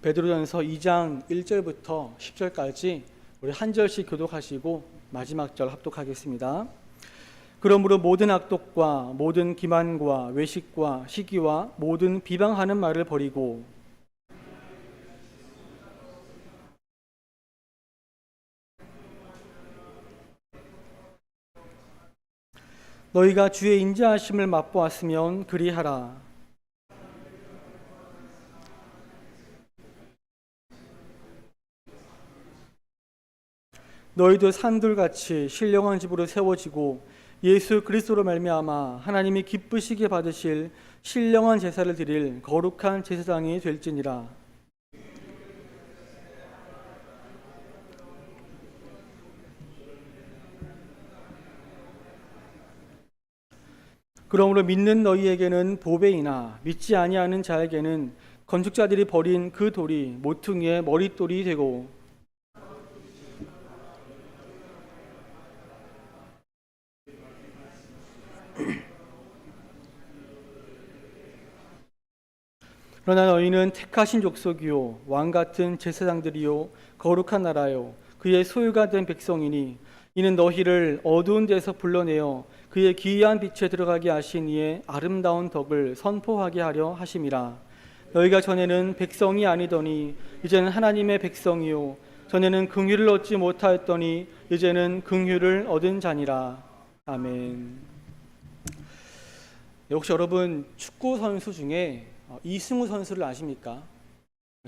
베드로전서 2장 1절부터 10절까지 우리 한 절씩 교독하시고 마지막 절 합독하겠습니다. 그러므로 모든 악독과 모든 기만과 외식과 시기와 모든 비방하는 말을 버리고 너희가 주의 인자하심을 맛보았으면 그리하라. 너희도 산들같이 신령한 집으로 세워지고 예수 그리스도로 말미암아 하나님이 기쁘시게 받으실 신령한 제사를 드릴 거룩한 제사장이 될지니라. 그러므로 믿는 너희에게는 보배이나 믿지 아니하는 자에게는 건축자들이 버린 그 돌이 모퉁이의 머릿돌이 되고 그러나 너희는 택하신 족속이요 왕같은 제사장들이요 거룩한 나라요 그의 소유가 된 백성이니 이는 너희를 어두운 데서 불러내어 그의 기이한 빛에 들어가게 하신 이의 아름다운 덕을 선포하게 하려 하심이라. 너희가 전에는 백성이 아니더니 이제는 하나님의 백성이요 전에는 긍휼을 얻지 못하였더니 이제는 긍휼을 얻은 자니라. 아멘. 혹시 여러분 축구 선수 중에 이승우 선수를 아십니까?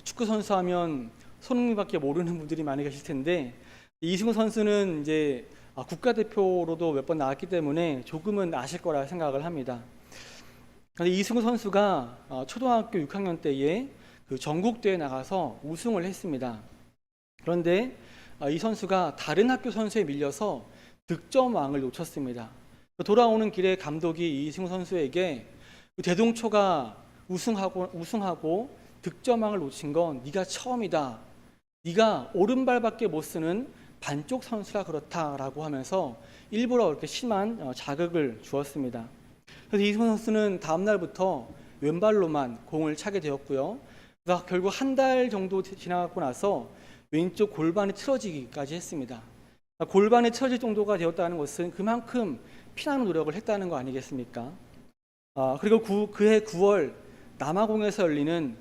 축구 선수 하면 손흥민밖에 모르는 분들이 많이 계실 텐데 이승우 선수는 이제 국가대표로도 몇 번 나왔기 때문에 조금은 아실 거라 생각을 합니다. 그런데 이승우 선수가 초등학교 6학년 때에 그 전국대회에 나가서 우승을 했습니다. 그런데 이 선수가 다른 학교 선수에 밀려서 득점왕을 놓쳤습니다. 돌아오는 길에 감독이 이승우 선수에게 대동초가 우승하고 득점왕을 놓친 건 네가 처음이다. 네가 오른발밖에 못 쓰는 반쪽 선수라 그렇다라고 하면서 일부러 이렇게 심한 자극을 주었습니다. 그래서 이승우 선수는 다음 날부터 왼발로만 공을 차게 되었고요. 그래서 결국 한 달 정도 지나고 나서 왼쪽 골반이 틀어지기까지 했습니다. 골반이 틀어질 정도가 되었다는 것은 그만큼 피나는 노력을 했다는 거 아니겠습니까? 그리고 그해 9월 남아공에서 열리는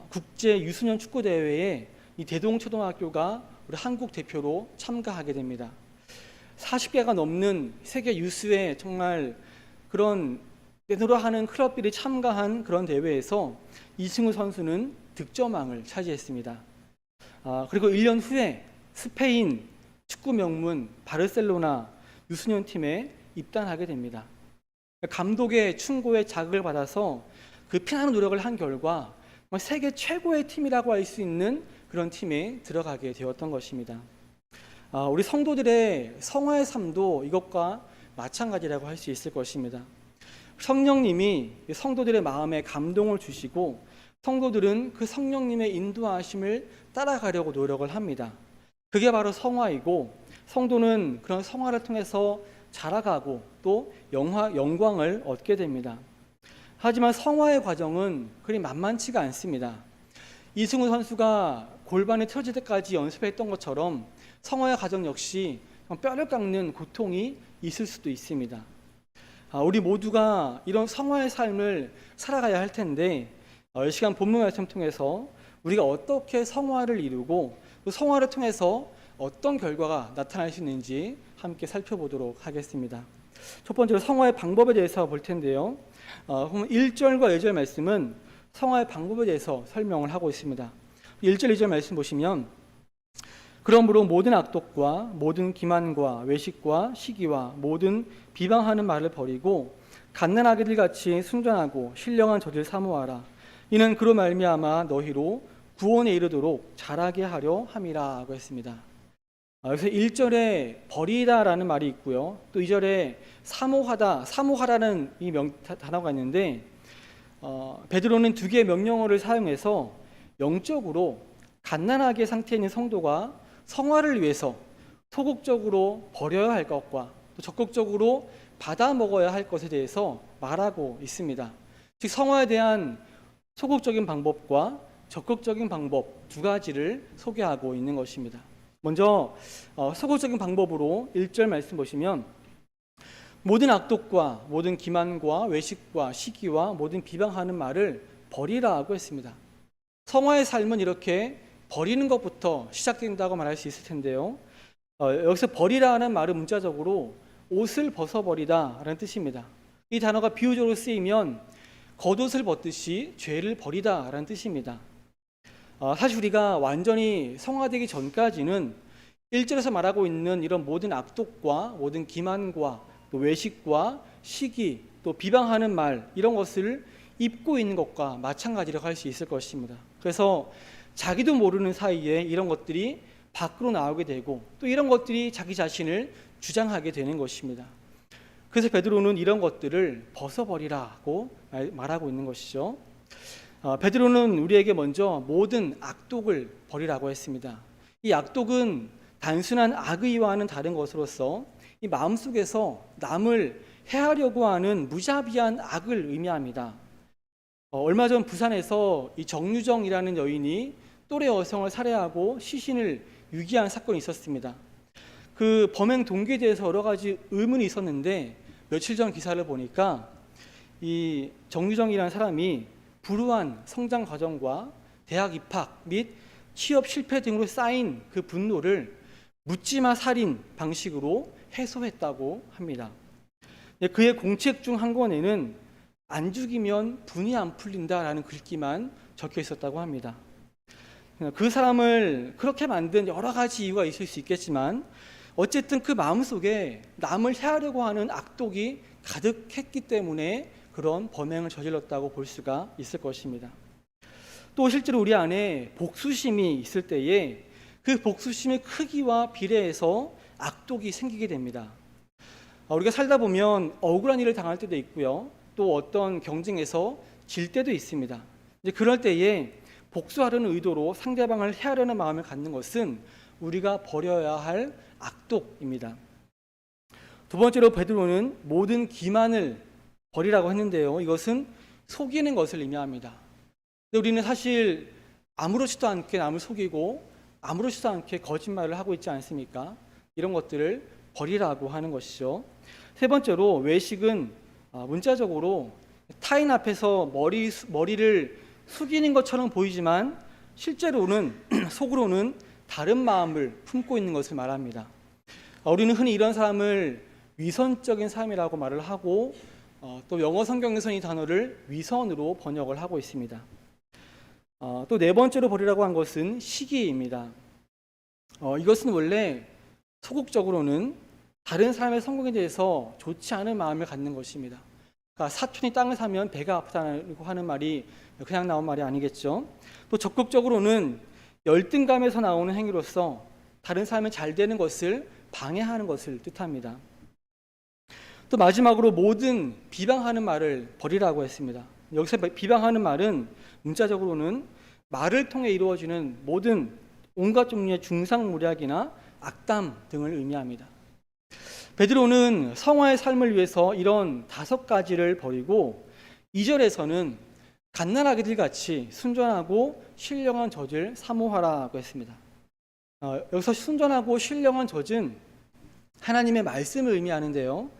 국제 유소년 축구 대회에 이 대동초등학교가 우리 한국 대표로 참가하게 됩니다. 40개가 넘는 세계 유수의 정말 그런 내노라 하는 클럽들이 참가한 그런 대회에서 이승우 선수는 득점왕을 차지했습니다. 그리고 1년 후에 스페인 축구 명문 바르셀로나 유소년 팀에 입단하게 됩니다. 감독의 충고에 자극을 받아서 그 피나는 노력을 한 결과 세계 최고의 팀이라고 할 수 있는 그런 팀에 들어가게 되었던 것입니다. 우리 성도들의 성화의 삶도 이것과 마찬가지라고 할 수 있을 것입니다. 성령님이 성도들의 마음에 감동을 주시고 성도들은 그 성령님의 인도하심을 따라가려고 노력을 합니다. 그게 바로 성화이고 성도는 그런 성화를 통해서 자라가고 또 영광을 얻게 됩니다. 하지만 성화의 과정은 그리 만만치가 않습니다. 이승우 선수가 골반이 틀어질 때까지 연습했던 것처럼 성화의 과정 역시 뼈를 깎는 고통이 있을 수도 있습니다. 우리 모두가 이런 성화의 삶을 살아가야 할 텐데 이 시간 본문 말씀 통해서 우리가 어떻게 성화를 이루고 또 성화를 통해서 어떤 결과가 나타날 수 있는지 함께 살펴보도록 하겠습니다. 첫 번째로 성화의 방법에 대해서 볼 텐데요. 1절과 2절 말씀은 성화의 방법에 대해서 설명을 하고 있습니다. 1절, 2절 말씀 보시면 그러므로 모든 악독과 모든 기만과 외식과 시기와 모든 비방하는 말을 버리고 갓난아기들 같이 순전하고 신령한 저들 사모하라. 이는 그로 말미암아 너희로 구원에 이르도록 자라게 하려 함이라고 했습니다. 그래서 1절에 버리다라는 말이 있고요. 또 2절에 사모하라는 이 단어가 있는데 베드로는 두 개의 명령어를 사용해서 영적으로 갓난아기의 상태에 있는 성도가 성화를 위해서 소극적으로 버려야 할 것과 또 적극적으로 받아 먹어야 할 것에 대해서 말하고 있습니다. 즉 성화에 대한 소극적인 방법과 적극적인 방법 두 가지를 소개하고 있는 것입니다. 먼저 소극적인 방법으로 1절 말씀 보시면 모든 악독과 모든 기만과 외식과 시기와 모든 비방하는 말을 버리라고 했습니다. 성화의 삶은 이렇게 버리는 것부터 시작된다고 말할 수 있을 텐데요. 여기서 버리라는 말은 문자적으로 옷을 벗어버리다라는 뜻입니다. 이 단어가 비유적으로 쓰이면 겉옷을 벗듯이 죄를 버리다라는 뜻입니다. 사실 우리가 완전히 성화되기 전까지는 1절에서 말하고 있는 이런 모든 악독과 모든 기만과 또 외식과 시기 또 비방하는 말 이런 것을 입고 있는 것과 마찬가지라고 할 수 있을 것입니다. 그래서 자기도 모르는 사이에 이런 것들이 밖으로 나오게 되고 또 이런 것들이 자기 자신을 주장하게 되는 것입니다. 그래서 베드로는 이런 것들을 벗어버리라고 말하고 있는 것이죠. 베드로는 우리에게 먼저 모든 악독을 버리라고 했습니다. 이 악독은 단순한 악의와는 다른 것으로서 이 마음속에서 남을 해하려고 하는 무자비한 악을 의미합니다. 얼마 전 부산에서 이 정유정이라는 여인이 또래 여성을 살해하고 시신을 유기한 사건이 있었습니다. 그 범행 동기에 대해서 여러 가지 의문이 있었는데 며칠 전 기사를 보니까 이 정유정이라는 사람이 불우한 성장 과정과 대학 입학 및 취업 실패 등으로 쌓인 그 분노를 묻지마 살인 방식으로 해소했다고 합니다. 그의 공책 중 한 권에는 안 죽이면 분이 안 풀린다라는 글귀만 적혀 있었다고 합니다. 그 사람을 그렇게 만든 여러 가지 이유가 있을 수 있겠지만 어쨌든 그 마음속에 남을 해하려고 하는 악독이 가득했기 때문에 그런 범행을 저질렀다고 볼 수가 있을 것입니다. 또 실제로 우리 안에 복수심이 있을 때에 그 복수심의 크기와 비례해서 악독이 생기게 됩니다. 우리가 살다 보면 억울한 일을 당할 때도 있고요. 또 어떤 경쟁에서 질 때도 있습니다. 이제 그럴 때에 복수하려는 의도로 상대방을 해하려는 마음을 갖는 것은 우리가 버려야 할 악독입니다. 두 번째로 베드로는 모든 기만을 버리라고 했는데요. 이것은 속이는 것을 의미합니다. 근데 우리는 사실 아무렇지도 않게 남을 속이고 아무렇지도 않게 거짓말을 하고 있지 않습니까? 이런 것들을 버리라고 하는 것이죠. 세 번째로 외식은 문자적으로 타인 앞에서 머리를 숙이는 것처럼 보이지만 실제로는 속으로는 다른 마음을 품고 있는 것을 말합니다. 우리는 흔히 이런 사람을 위선적인 삶이라고 말을 하고 또 영어 성경에서는 이 단어를 위선으로 번역을 하고 있습니다. 또 네 번째로 버리라고 한 것은 시기입니다. 이것은 원래 소극적으로는 다른 사람의 성공에 대해서 좋지 않은 마음을 갖는 것입니다. 그러니까 사촌이 땅을 사면 배가 아프다고 하는 말이 그냥 나온 말이 아니겠죠. 또 적극적으로는 열등감에서 나오는 행위로서 다른 사람이 잘 되는 것을 방해하는 것을 뜻합니다. 또 마지막으로 모든 비방하는 말을 버리라고 했습니다. 여기서 비방하는 말은 문자적으로는 말을 통해 이루어지는 모든 온갖 종류의 중상모략이나 악담 등을 의미합니다. 베드로는 성화의 삶을 위해서 이런 5가지를 버리고 2절에서는 갓난아기들 같이 순전하고 신령한 젖을 사모하라고 했습니다. 여기서 순전하고 신령한 젖은 하나님의 말씀을 의미하는데요.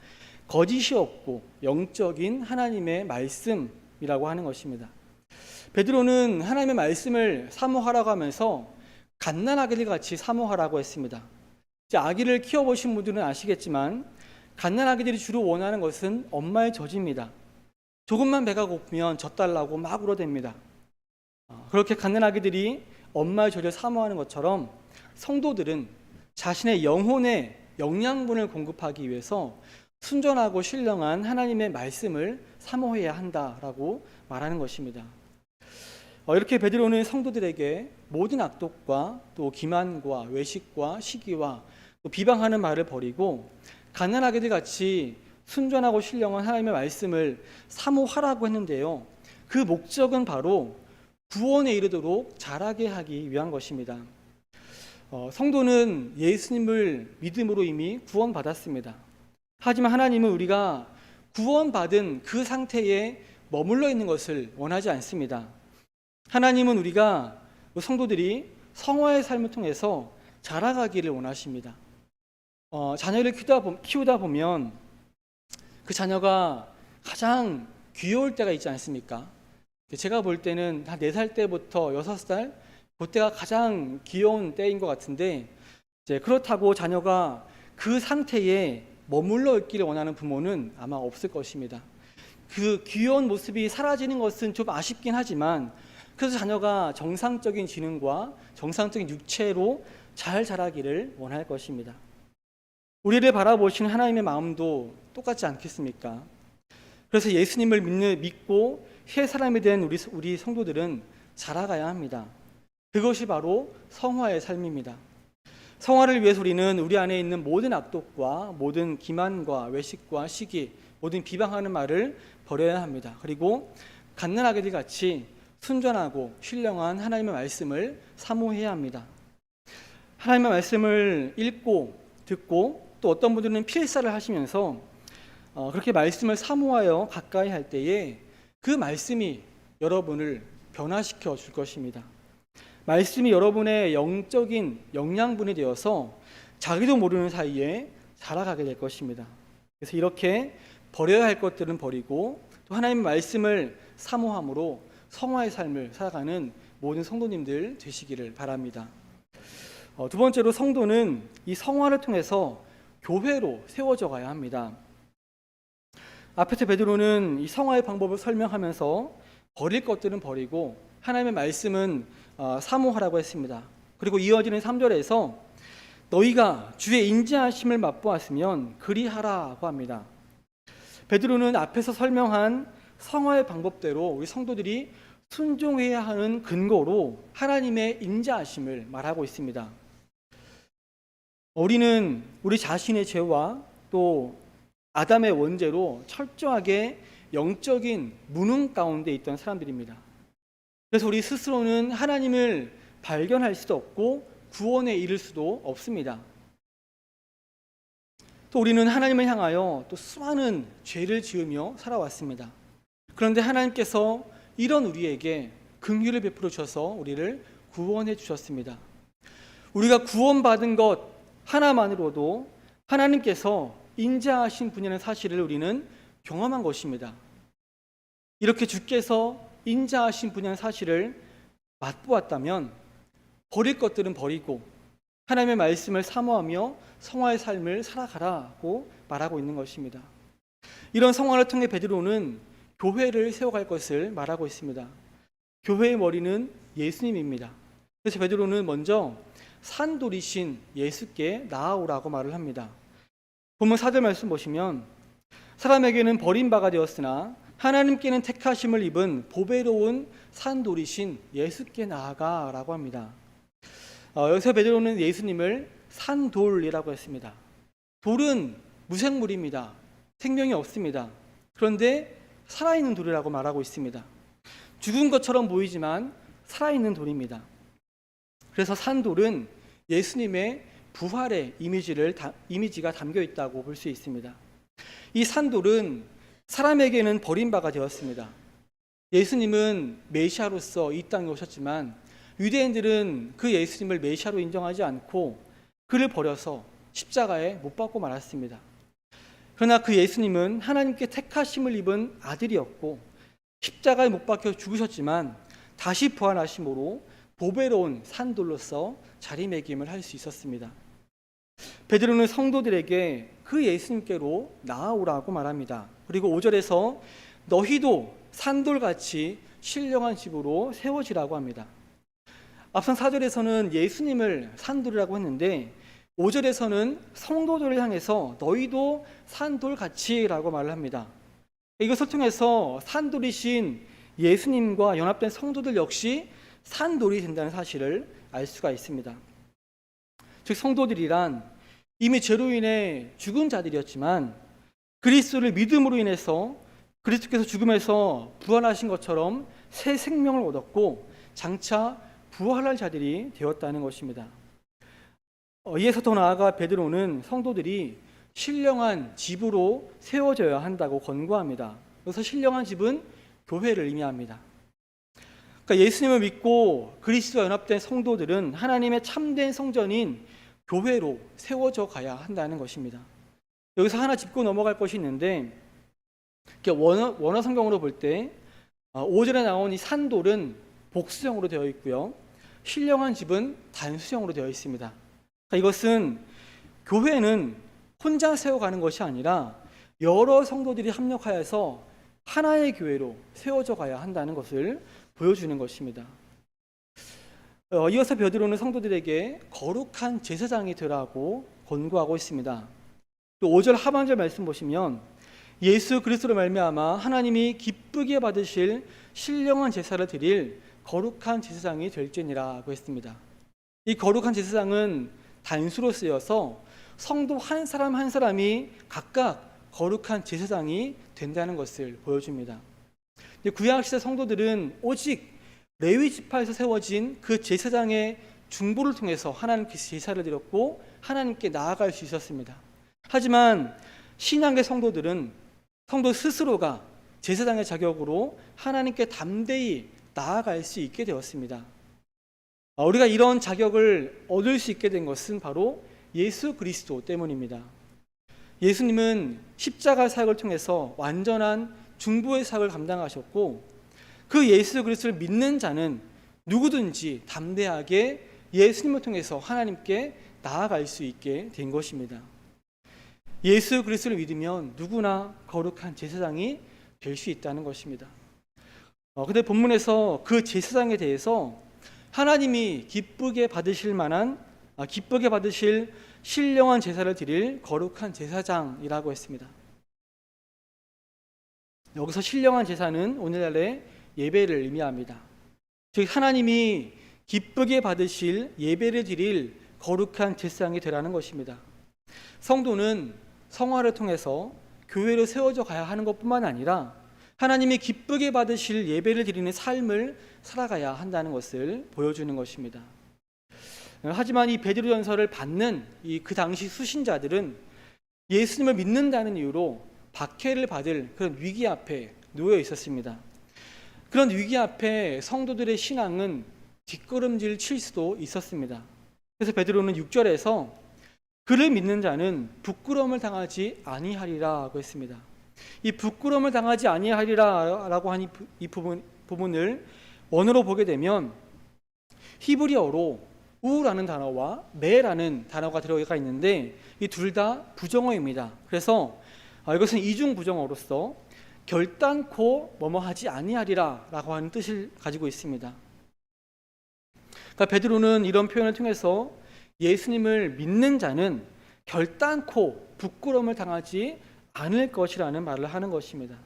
거짓이 없고 영적인 하나님의 말씀이라고 하는 것입니다. 베드로는 하나님의 말씀을 사모하라고 하면서 갓난아기들 같이 사모하라고 했습니다. 아기를 키워보신 분들은 아시겠지만 갓난아기들이 주로 원하는 것은 엄마의 젖입니다. 조금만 배가 고프면 젖 달라고 막 울어댑니다. 그렇게 갓난아기들이 엄마의 젖을 사모하는 것처럼 성도들은 자신의 영혼의 영양분을 공급하기 위해서 순전하고 신령한 하나님의 말씀을 사모해야 한다라고 말하는 것입니다. 이렇게 베드로는 성도들에게 모든 악독과 또 기만과 외식과 시기와 또 비방하는 말을 버리고 갓난아기들 같이 순전하고 신령한 하나님의 말씀을 사모하라고 했는데요. 그 목적은 바로 구원에 이르도록 자라게 하기 위한 것입니다. 성도는 예수님을 믿음으로 이미 구원받았습니다. 하지만 하나님은 우리가 구원받은 그 상태에 머물러 있는 것을 원하지 않습니다. 하나님은 우리가 성도들이 성화의 삶을 통해서 자라가기를 원하십니다. 자녀를 키우다 보면 그 자녀가 가장 귀여울 때가 있지 않습니까? 제가 볼 때는 한 4살 때부터 6살, 그때가 가장 귀여운 때인 것 같은데, 그렇다고 자녀가 그 상태에 머물러 있기를 원하는 부모는 아마 없을 것입니다. 그 귀여운 모습이 사라지는 것은 좀 아쉽긴 하지만, 그래서 자녀가 정상적인 지능과 정상적인 육체로 잘 자라기를 원할 것입니다. 우리를 바라보시는 하나님의 마음도 똑같지 않겠습니까? 그래서 예수님을 믿고 새 사람이 된 우리 성도들은 자라가야 합니다. 그것이 바로 성화의 삶입니다. 성화를 위해서 우리는 우리 안에 있는 모든 악독과 모든 기만과 외식과 시기, 모든 비방하는 말을 버려야 합니다. 그리고 갓난아기들 같이 순전하고 신령한 하나님의 말씀을 사모해야 합니다. 하나님의 말씀을 읽고 듣고 또 어떤 분들은 필사를 하시면서 그렇게 말씀을 사모하여 가까이 할 때에 그 말씀이 여러분을 변화시켜 줄 것입니다. 말씀이 여러분의 영적인 영양분이 되어서 자기도 모르는 사이에 자라가게 될 것입니다. 그래서 이렇게 버려야 할 것들은 버리고 또 하나님의 말씀을 사모함으로 성화의 삶을 살아가는 모든 성도님들 되시기를 바랍니다. 두 번째로 성도는 이 성화를 통해서 교회로 세워져 가야 합니다. 앞에서 베드로는 이 성화의 방법을 설명하면서 버릴 것들은 버리고 하나님의 말씀은 사모하라고 했습니다. 그리고 이어지는 3절에서 너희가 주의 인자하심을 맛보았으면 그리하라고 합니다. 베드로는 앞에서 설명한 성화의 방법대로 우리 성도들이 순종해야 하는 근거로 하나님의 인자하심을 말하고 있습니다. 우리는 우리 자신의 죄와 또 아담의 원죄로 철저하게 영적인 무능 가운데 있던 사람들입니다. 그래서 우리 스스로는 하나님을 발견할 수도 없고 구원에 이를 수도 없습니다. 또 우리는 하나님을 향하여 또 수많은 죄를 지으며 살아왔습니다. 그런데 하나님께서 이런 우리에게 긍휼을 베풀어 주셔서 우리를 구원해 주셨습니다. 우리가 구원받은 것 하나만으로도 하나님께서 인자하신 분이라는 사실을 우리는 경험한 것입니다. 이렇게 주께서 인자하신 분이라는 사실을 맛보았다면 버릴 것들은 버리고 하나님의 말씀을 사모하며 성화의 삶을 살아가라고 말하고 있는 것입니다. 이런 성화를 통해 베드로는 교회를 세워갈 것을 말하고 있습니다. 교회의 머리는 예수님입니다. 그래서 베드로는 먼저 산돌이신 예수께 나아오라고 말을 합니다. 본문 4절 말씀 보시면 사람에게는 버림바가 되었으나 하나님께는 택하심을 입은 보배로운 산돌이신 예수께 나아가라고 합니다. 여기서 베드로는 예수님을 산돌이라고 했습니다. 돌은 무생물입니다. 생명이 없습니다. 그런데 살아있는 돌이라고 말하고 있습니다. 죽은 것처럼 보이지만 살아있는 돌입니다. 그래서 산돌은 예수님의 부활의 이미지가 담겨 있다고 볼 수 있습니다. 이 산돌은 사람에게는 버림바가 되었습니다. 예수님은 메시아로서 이 땅에 오셨지만 유대인들은 그 예수님을 메시아로 인정하지 않고 그를 버려서 십자가에 못 박고 말았습니다. 그러나 그 예수님은 하나님께 택하심을 입은 아들이었고 십자가에 못 박혀 죽으셨지만 다시 부활하심으로 보배로운 산돌로서 자리매김을 할 수 있었습니다. 베드로는 성도들에게 그 예수님께로 나아오라고 말합니다. 그리고 5절에서 너희도 산돌같이 신령한 집으로 세워지라고 합니다. 앞선 4절에서는 예수님을 산돌이라고 했는데 5절에서는 성도들을 향해서 너희도 산돌같이라고 말을 합니다. 이것을 통해서 산돌이신 예수님과 연합된 성도들 역시 산돌이 된다는 사실을 알 수가 있습니다. 즉 성도들이란 이미 죄로 인해 죽은 자들이었지만 그리스도를 믿음으로 인해서 그리스도께서 죽음에서 부활하신 것처럼 새 생명을 얻었고 장차 부활할 자들이 되었다는 것입니다. 이에서 더 나아가 베드로는 성도들이 신령한 집으로 세워져야 한다고 권고합니다. 그래서 신령한 집은 교회를 의미합니다. 그러니까 예수님을 믿고 그리스도와 연합된 성도들은 하나님의 참된 성전인 교회로 세워져 가야 한다는 것입니다. 여기서 하나 짚고 넘어갈 것이 있는데, 원어 성경으로 볼 때 5절에 나온 이 산돌은 복수형으로 되어 있고요, 신령한 집은 단수형으로 되어 있습니다. 그러니까 이것은 교회는 혼자 세워가는 것이 아니라 여러 성도들이 합력하여서 하나의 교회로 세워져 가야 한다는 것을 보여주는 것입니다. 이어서 베드로는 성도들에게 거룩한 제사장이 되라고 권고하고 있습니다. 5절 하반절 말씀 보시면 예수 그리스도로 말미암아 하나님이 기쁘게 받으실 신령한 제사를 드릴 거룩한 제사장이 될지니라고 했습니다. 이 거룩한 제사장은 단수로 쓰여서 성도 한 사람 한 사람이 각각 거룩한 제사장이 된다는 것을 보여줍니다. 구약시대 성도들은 오직 레위 지파에서 세워진 그 제사장의 중보를 통해서 하나님께 제사를 드렸고 하나님께 나아갈 수 있었습니다. 하지만 신약의 성도들은 성도 스스로가 제사장의 자격으로 하나님께 담대히 나아갈 수 있게 되었습니다. 우리가 이런 자격을 얻을 수 있게 된 것은 바로 예수 그리스도 때문입니다. 예수님은 십자가 사역을 통해서 완전한 중보의 사역을 감당하셨고, 그 예수 그리스도를 믿는 자는 누구든지 담대하게 예수님을 통해서 하나님께 나아갈 수 있게 된 것입니다. 예수 그리스도를 믿으면 누구나 거룩한 제사장이 될 수 있다는 것입니다. 근데 본문에서 그 제사장에 대해서 하나님이 기쁘게 받으실 신령한 제사를 드릴 거룩한 제사장이라고 했습니다. 여기서 신령한 제사는 오늘날의 예배를 의미합니다. 즉 하나님이 기쁘게 받으실 예배를 드릴 거룩한 제사장이 되라는 것입니다. 성도는 성화를 통해서 교회로 세워져 가야 하는 것뿐만 아니라 하나님이 기쁘게 받으실 예배를 드리는 삶을 살아가야 한다는 것을 보여주는 것입니다. 하지만 이 베드로전서를 받는 그 당시 수신자들은 예수님을 믿는다는 이유로 박해를 받을 그런 위기 앞에 놓여 있었습니다. 그런 위기 앞에 성도들의 신앙은 뒷걸음질 칠 수도 있었습니다. 그래서 베드로는 6절에서 그를 믿는 자는 부끄러움을 당하지 아니하리라고 했습니다. 이 부끄러움을 당하지 아니하리라라고 한 이 부분을 원어로 보게 되면 히브리어로 우라는 단어와 매라는 단어가 들어가 있는데 이 둘 다 부정어입니다. 그래서 이것은 이중 부정어로서 결단코 뭐뭐하지 아니하리라라고 하는 뜻을 가지고 있습니다. 그러니까 베드로는 이런 표현을 통해서 예수님을 믿는 자는 결단코 부끄러움을 당하지 않을 것이라는 말을 하는 것입니다.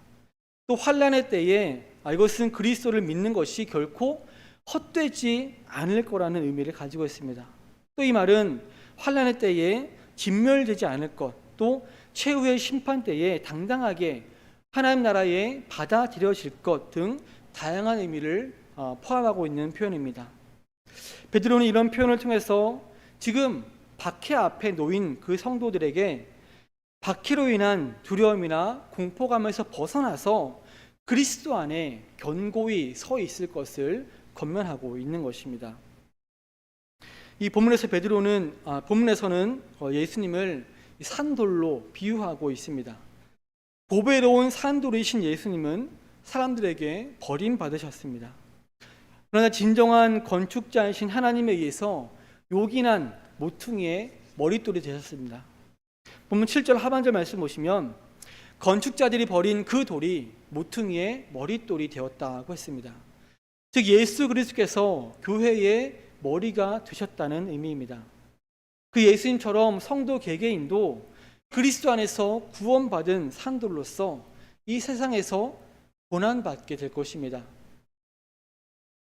또 환난의 때에 이것은 그리스도를 믿는 것이 결코 헛되지 않을 거라는 의미를 가지고 있습니다. 또 이 말은 환난의 때에 진멸되지 않을 것, 또 최후의 심판 때에 당당하게 하나님 나라에 받아들여질 것 등 다양한 의미를 포함하고 있는 표현입니다. 베드로는 이런 표현을 통해서 지금 박해 앞에 놓인 그 성도들에게 박해로 인한 두려움이나 공포감에서 벗어나서 그리스도 안에 견고히 서 있을 것을 권면하고 있는 것입니다. 이 본문에서는 예수님을 산돌로 비유하고 있습니다. 보배로운 산돌이신 예수님은 사람들에게 버림받으셨습니다. 그러나 진정한 건축자이신 하나님에 의해서 요긴한 모퉁이의 머릿돌이 되셨습니다. 본문 7절 하반절 말씀 보시면 건축자들이 버린 그 돌이 모퉁이의 머릿돌이 되었다고 했습니다. 즉 예수 그리스도께서 교회의 머리가 되셨다는 의미입니다. 그 예수님처럼 성도 개개인도 그리스도 안에서 구원받은 산돌로서 이 세상에서 고난받게 될 것입니다.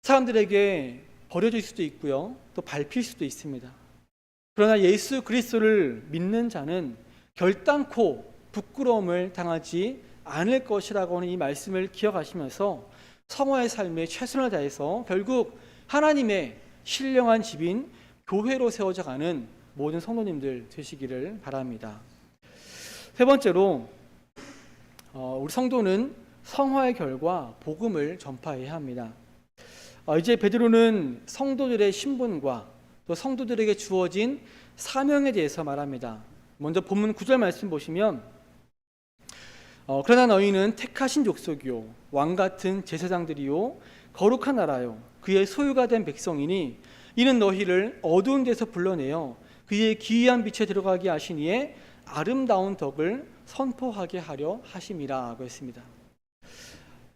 사람들에게 버려질 수도 있고요, 또 밟힐 수도 있습니다. 그러나 예수 그리스도를 믿는 자는 결단코 부끄러움을 당하지 않을 것이라고 하는 이 말씀을 기억하시면서 성화의 삶에 최선을 다해서 결국 하나님의 신령한 집인 교회로 세워져 가는 모든 성도님들 되시기를 바랍니다. 세 번째로 우리 성도는 성화의 결과 복음을 전파해야 합니다. 이제 베드로는 성도들의 신분과 또 성도들에게 주어진 사명에 대해서 말합니다. 먼저 본문 9절 말씀 보시면 그러나 너희는 택하신 족속이요 왕 같은 제사장들이요 거룩한 나라요 그의 소유가 된 백성이니 이는 너희를 어두운 데서 불러내어 그의 기이한 빛에 들어가게 하시니에 아름다운 덕을 선포하게 하려 하심이라고 했습니다.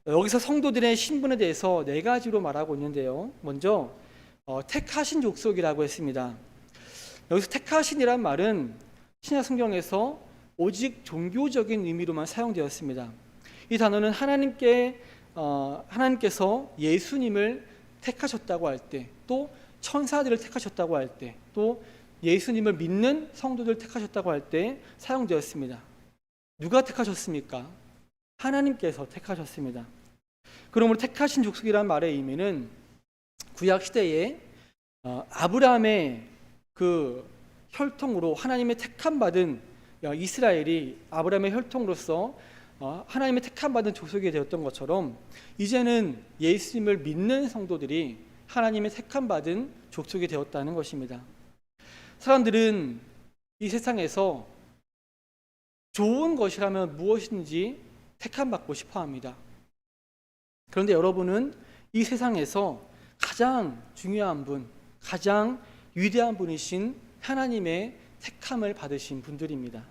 여기서 성도들의 신분에 대해서 네 가지로 말하고 있는데요. 먼저 택하신 족속이라고 했습니다. 여기서 택하신이란 말은 신약 성경에서 오직 종교적인 의미로만 사용되었습니다. 이 단어는 하나님께서 예수님을 택하셨다고 할 때, 또 천사들을 택하셨다고 할 때, 또 예수님을 믿는 성도들 택하셨다고 할 때 사용되었습니다. 누가 택하셨습니까? 하나님께서 택하셨습니다. 그러므로 택하신 족속이라는 말의 의미는 구약 시대에 아브라함의 그 혈통으로 하나님의 택함 받은 이스라엘이 아브라함의 혈통으로서 하나님의 택함 받은 족속이 되었던 것처럼 이제는 예수님을 믿는 성도들이 하나님의 택함 받은 족속이 되었다는 것입니다. 사람들은 이 세상에서 좋은 것이라면 무엇인지 택함 받고 싶어 합니다. 그런데 여러분은 이 세상에서 가장 중요한 분, 가장 위대한 분이신 하나님의 택함을 받으신 분들입니다.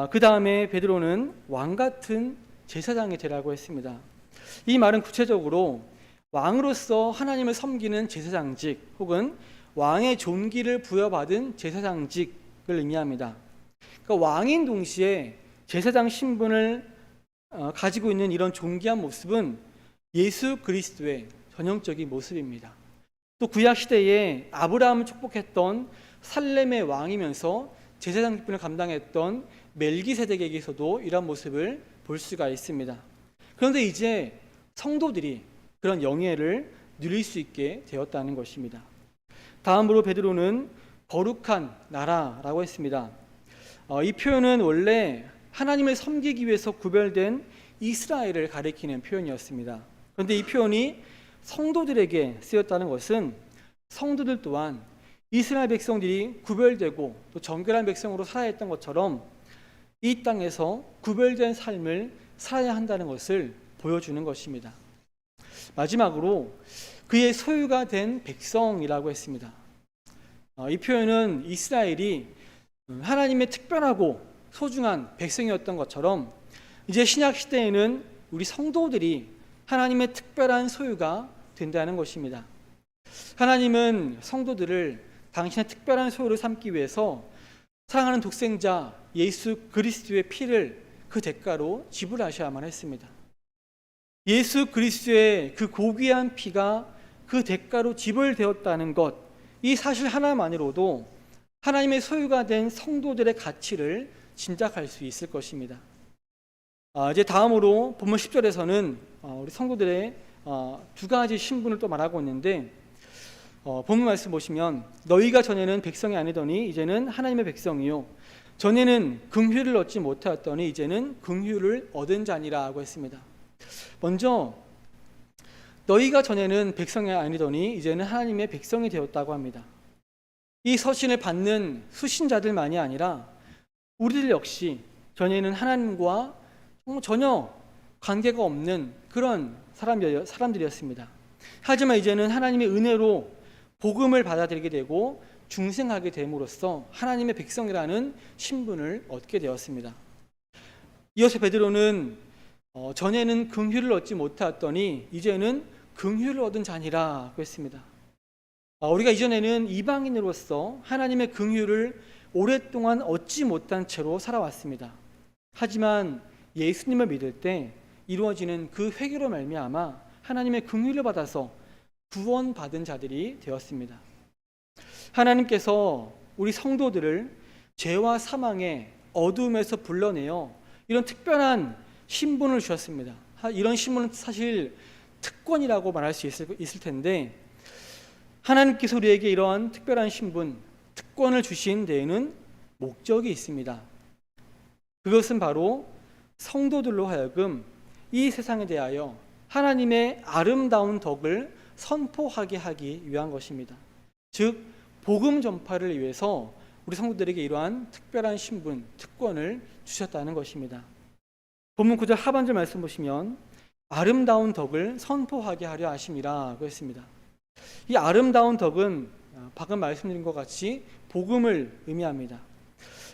그 다음에 베드로는 왕 같은 제사장이 되라고 했습니다. 이 말은 구체적으로 왕으로서 하나님을 섬기는 제사장직 혹은 왕의 존귀를 부여받은 제사장직을 의미합니다. 그러니까 왕인 동시에 제사장 신분을 가지고 있는 이런 존귀한 모습은 예수 그리스도의 전형적인 모습입니다. 또 구약 시대에 아브라함을 축복했던 살렘의 왕이면서 제사장 직분을 감당했던 멜기세덱에게서도 이런 모습을 볼 수가 있습니다. 그런데 이제 성도들이 그런 영예를 누릴 수 있게 되었다는 것입니다. 다음으로 베드로는 거룩한 나라라고 했습니다. 이 표현은 원래 하나님을 섬기기 위해서 구별된 이스라엘을 가리키는 표현이었습니다. 그런데 이 표현이 성도들에게 쓰였다는 것은 성도들 또한 이스라엘 백성들이 구별되고 또 정결한 백성으로 살아야 했던 것처럼 이 땅에서 구별된 삶을 살아야 한다는 것을 보여주는 것입니다. 마지막으로 그의 소유가 된 백성이라고 했습니다. 이 표현은 이스라엘이 하나님의 특별하고 소중한 백성이었던 것처럼 이제 신약 시대에는 우리 성도들이 하나님의 특별한 소유가 된다는 것입니다. 하나님은 성도들을 당신의 특별한 소유를 삼기 위해서 사랑하는 독생자 예수 그리스도의 피를 그 대가로 지불하셔야만 했습니다. 예수 그리스도의 그 고귀한 피가 그 대가로 지불되었다는 것, 이 사실 하나만으로도 하나님의 소유가 된 성도들의 가치를 짐작할 수 있을 것입니다. 이제 다음으로 본문 10절에서는 우리 성도들의 두 가지 신분을 또 말하고 있는데 본문 말씀 보시면 너희가 전에는 백성이 아니더니 이제는 하나님의 백성이요 전에는 긍휼을 얻지 못하였더니 이제는 긍휼을 얻은 자니라고 했습니다. 먼저 너희가 전에는 백성이 아니더니 이제는 하나님의 백성이 되었다고 합니다. 이 서신을 받는 수신자들만이 아니라 우리들 역시 전에는 하나님과 전혀 관계가 없는 그런 사람들이었습니다. 하지만 이제는 하나님의 은혜로 복음을 받아들이게 되고 중생하게 됨으로써 하나님의 백성이라는 신분을 얻게 되었습니다. 이어서 베드로는 전에는 긍휼을 얻지 못하였더니 이제는 긍휼을 얻은 자니라고 했습니다. 우리가 이전에는 이방인으로서 하나님의 긍휼을 오랫동안 얻지 못한 채로 살아왔습니다. 하지만 예수님을 믿을 때 이루어지는 그 회개로 말미암아 하나님의 긍휼을 받아서 구원받은 자들이 되었습니다. 하나님께서 우리 성도들을 죄와 사망의 어둠에서 불러내어 이런 특별한 신분을 주셨습니다. 이런 신분은 사실 특권이라고 말할 수 있을 텐데 하나님께서 우리에게 이러한 특별한 신분, 특권을 주신 데에는 목적이 있습니다. 그것은 바로 성도들로 하여금 이 세상에 대하여 하나님의 아름다운 덕을 선포하게 하기 위한 것입니다. 즉 복음 전파를 위해서 우리 성도들에게 이러한 특별한 신분, 특권을 주셨다는 것입니다. 본문 9절 하반절 말씀 보시면 아름다운 덕을 선포하게 하려 하심이라고 했습니다. 이 아름다운 덕은 방금 말씀드린 것 같이 복음을 의미합니다.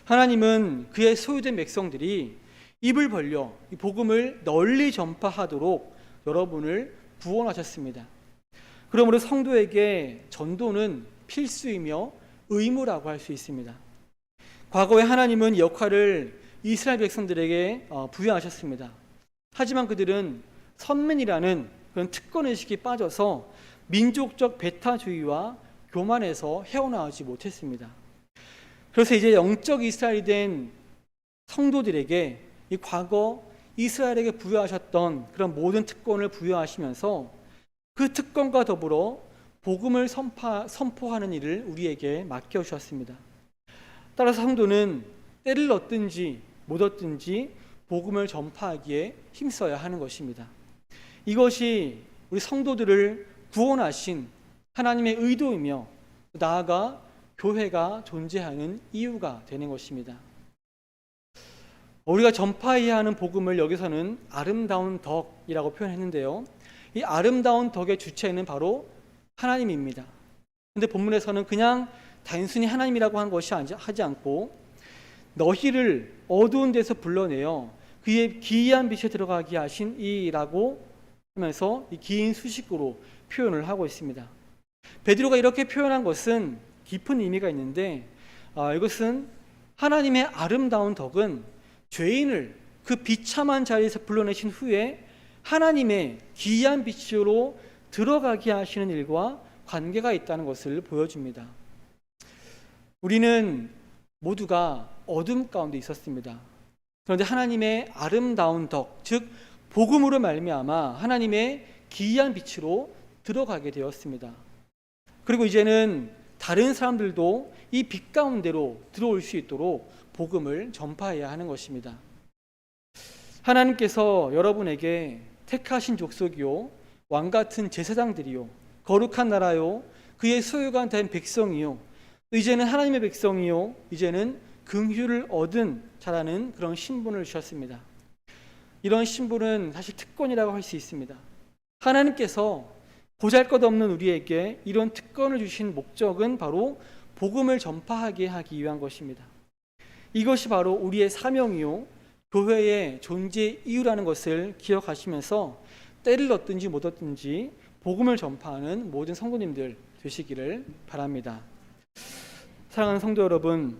하나님은 그의 소유된 백성들이 입을 벌려 이 복음을 널리 전파하도록 여러분을 구원하셨습니다. 그러므로 성도에게 전도는 필수이며 의무라고 할 수 있습니다. 과거에 하나님은 이 역할을 이스라엘 백성들에게 부여하셨습니다. 하지만 그들은 선민이라는 그런 특권의식이 빠져서 민족적 배타주의와 교만에서 헤어나오지 못했습니다. 그래서 이제 영적 이스라엘이 된 성도들에게 이 과거 이스라엘에게 부여하셨던 그런 모든 특권을 부여하시면서 그 특권과 더불어 복음을 선포하는 일을 우리에게 맡겨주셨습니다. 따라서 성도는 때를 얻든지 못 얻든지 복음을 전파하기에 힘써야 하는 것입니다. 이것이 우리 성도들을 구원하신 하나님의 의도이며 나아가 교회가 존재하는 이유가 되는 것입니다. 우리가 전파해야 하는 복음을 여기서는 아름다운 덕이라고 표현했는데요. 이 아름다운 덕의 주체는 바로 하나님입니다. 그런데 본문에서는 그냥 단순히 하나님이라고 한 것이 하지 않고 너희를 어두운 데서 불러내어 그의 기이한 빛에 들어가게 하신 이라고 하면서 이 긴 수식구로 표현을 하고 있습니다. 베드로가 이렇게 표현한 것은 깊은 의미가 있는데 이것은 하나님의 아름다운 덕은 죄인을 그 비참한 자리에서 불러내신 후에 하나님의 기이한 빛으로 들어가게 하시는 일과 관계가 있다는 것을 보여줍니다. 우리는 모두가 어둠 가운데 있었습니다. 그런데 하나님의 아름다운 덕, 즉 복음으로 말미암아 하나님의 기이한 빛으로 들어가게 되었습니다. 그리고 이제는 다른 사람들도 이 빛 가운데로 들어올 수 있도록 복음을 전파해야 하는 것입니다. 하나님께서 여러분에게 택하신 족속이요 왕같은 제사장들이요 거룩한 나라요 그의 소유가 된 백성이요 이제는 하나님의 백성이요 이제는 긍휼을 얻은 자라는 그런 신분을 주셨습니다. 이런 신분은 사실 특권이라고 할 수 있습니다. 하나님께서 보잘것없는 우리에게 이런 특권을 주신 목적은 바로 복음을 전파하게 하기 위한 것입니다. 이것이 바로 우리의 사명이요 교회의 존재 이유라는 것을 기억하시면서 때를 얻든지 못 얻든지 복음을 전파하는 모든 성도님들 되시기를 바랍니다. 사랑하는 성도 여러분,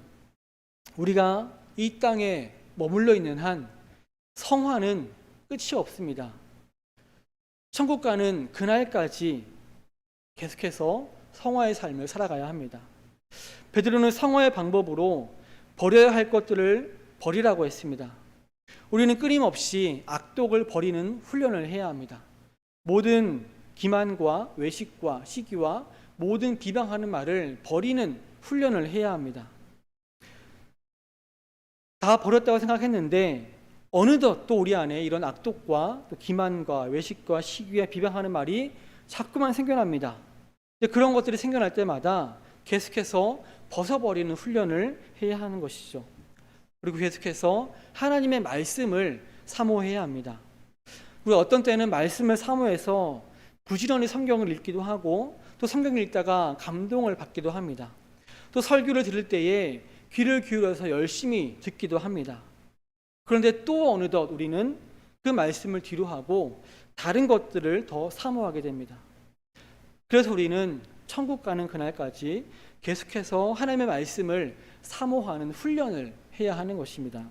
우리가 이 땅에 머물러 있는 한 성화는 끝이 없습니다. 천국 가는 그날까지 계속해서 성화의 삶을 살아가야 합니다. 베드로는 성화의 방법으로 버려야 할 것들을 버리라고 했습니다. 우리는 끊임없이 악독을 버리는 훈련을 해야 합니다. 모든 기만과 외식과 시기와 모든 비방하는 말을 버리는 훈련을 해야 합니다. 다 버렸다고 생각했는데 어느덧 또 우리 안에 이런 악독과 또 기만과 외식과 시기와 비방하는 말이 자꾸만 생겨납니다. 그런 것들이 생겨날 때마다 계속해서 벗어버리는 훈련을 해야 하는 것이죠. 그리고 계속해서 하나님의 말씀을 사모해야 합니다. 우리 어떤 때는 말씀을 사모해서 부지런히 성경을 읽기도 하고 또 성경을 읽다가 감동을 받기도 합니다. 또 설교를 들을 때에 귀를 기울여서 열심히 듣기도 합니다. 그런데 또 어느덧 우리는 그 말씀을 뒤로 하고 다른 것들을 더 사모하게 됩니다. 그래서 우리는 천국 가는 그날까지 계속해서 하나님의 말씀을 사모하는 훈련을 해야 하는 것입니다.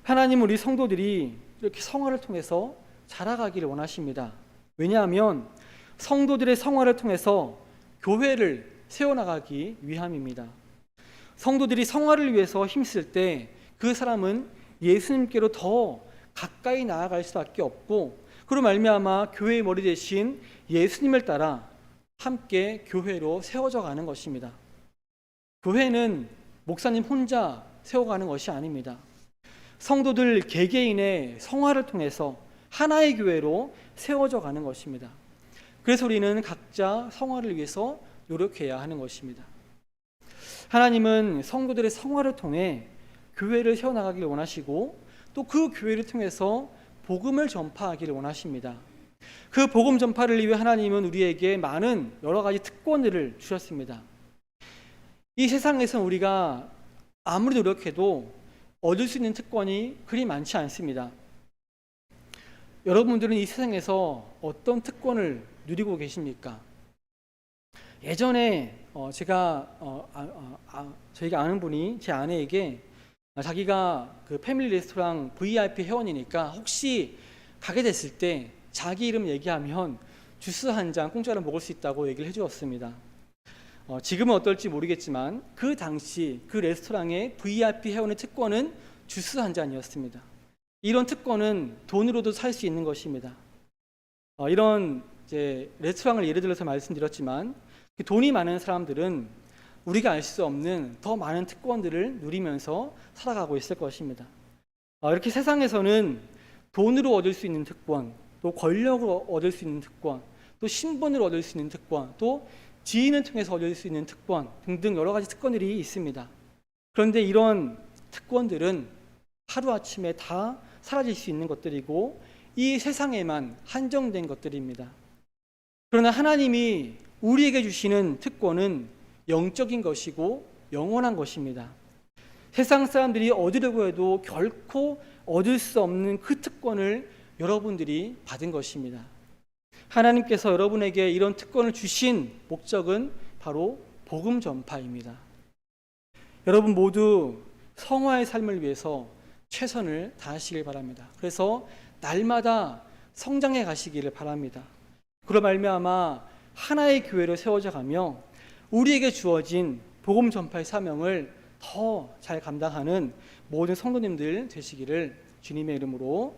하나님은 우리 성도들이 이렇게 성화를 통해서 자라가기를 원하십니다. 왜냐하면 성도들의 성화를 통해서 교회를 세워나가기 위함입니다. 성도들이 성화를 위해서 힘쓸 때 그 사람은 예수님께로 더 가까이 나아갈 수밖에 없고 그로 말미암아 교회의 머리 대신 예수님을 따라 함께 교회로 세워져 가는 것입니다. 교회는 목사님 혼자 세워가는 것이 아닙니다. 성도들 개개인의 성화를 통해서 하나의 교회로 세워져 가는 것입니다. 그래서 우리는 각자 성화를 위해서 노력해야 하는 것입니다. 하나님은 성도들의 성화를 통해 교회를 세워나가기를 원하시고 또 그 교회를 통해서 복음을 전파하기를 원하십니다. 그 복음 전파를 위해 하나님은 우리에게 많은 여러 가지 특권들을 주셨습니다. 이 세상에서 우리가 아무리 노력해도 얻을 수 있는 특권이 그리 많지 않습니다. 여러분들은 이 세상에서 어떤 특권을 누리고 계십니까? 예전에 저희가 아는 분이 제 아내에게 자기가 그 패밀리 레스토랑 VIP 회원이니까 혹시 가게 됐을 때 자기 이름 얘기하면 주스 한 잔 공짜로 먹을 수 있다고 얘기를 해주었습니다. 지금은 어떨지 모르겠지만 그 당시 그 레스토랑의 VIP 회원의 특권은 주스 한 잔이었습니다. 이런 특권은 돈으로도 살 수 있는 것입니다. 이런 이제 레스토랑을 예를 들어서 말씀드렸지만 돈이 많은 사람들은 우리가 알 수 없는 더 많은 특권들을 누리면서 살아가고 있을 것입니다. 이렇게 세상에서는 돈으로 얻을 수 있는 특권, 또 권력으로 얻을 수 있는 특권, 또 신분으로 얻을 수 있는 특권, 또 지인을 통해서 얻을 수 있는 특권 등등 여러 가지 특권들이 있습니다. 그런데 이런 특권들은 하루아침에 다 사라질 수 있는 것들이고 이 세상에만 한정된 것들입니다. 그러나 하나님이 우리에게 주시는 특권은 영적인 것이고 영원한 것입니다. 세상 사람들이 얻으려고 해도 결코 얻을 수 없는 그 특권을 여러분들이 받은 것입니다. 하나님께서 여러분에게 이런 특권을 주신 목적은 바로 복음 전파입니다. 여러분 모두 성화의 삶을 위해서 최선을 다하시길 바랍니다. 그래서 날마다 성장해 가시기를 바랍니다. 그로 말미암아 하나의 교회로 세워져 가며 우리에게 주어진 복음 전파의 사명을 더 잘 감당하는 모든 성도님들 되시기를 주님의 이름으로